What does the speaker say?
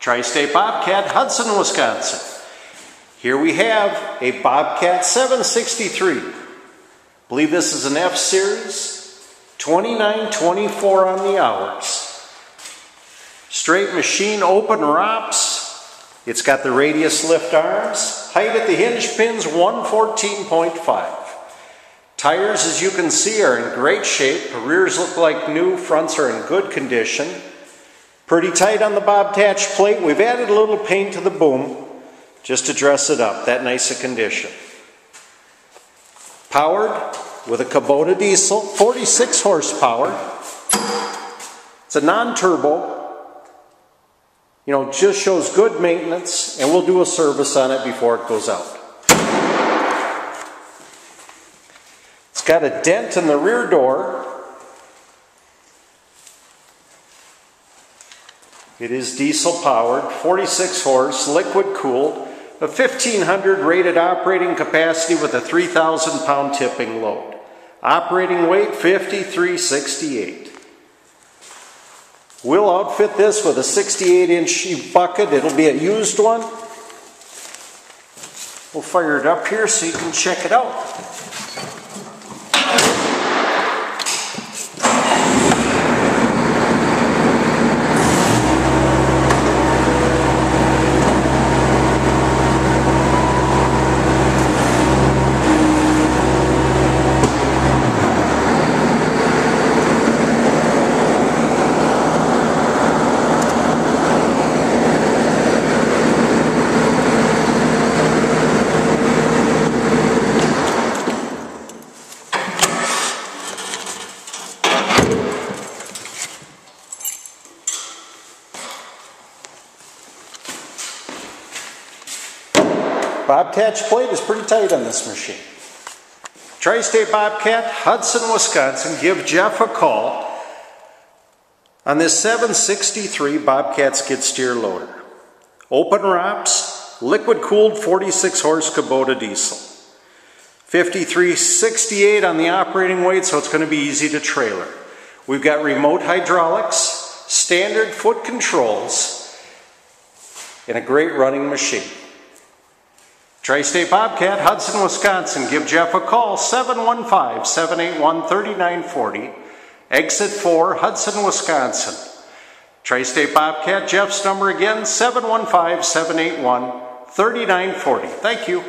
Tri-State Bobcat, Hudson, Wisconsin. Here we have a Bobcat 763. I believe this is an F-Series, 2924 on the hours. Straight machine open ROPS. It's got the radius lift arms. Height at the hinge pins, 114.5. Tires, as you can see, are in great shape. The rears look like new. Fronts are in good condition. Pretty tight on the Bobcat plate. We've added a little paint to the boom just to dress it up. That nice a condition. Powered with a Kubota diesel, 46 horsepower. It's a non-turbo. You know, just shows good maintenance, and we'll do a service on it before it goes out. It's got a dent in the rear door. It is diesel powered, 46 horse, liquid cooled, a 1500 rated operating capacity with a 3,000 pound tipping load. Operating weight 5368. We'll outfit this with a 68-inch bucket. It'll be a used one. We'll fire it up here so you can check it out. Bobcat plate is pretty tight on this machine. Tri-State Bobcat, Hudson, Wisconsin. Give Jeff a call on this 763 Bobcat skid steer loader. Open ROPS, liquid cooled 46 horse Kubota diesel. 5368 on the operating weight, so it's going to be easy to trailer. We've got remote hydraulics, standard foot controls, and a great running machine. Tri-State Bobcat, Hudson, Wisconsin. Give Jeff a call, 715-781-3940. Exit 4, Hudson, Wisconsin. Tri-State Bobcat, Jeff's number again, 715-781-3940. Thank you.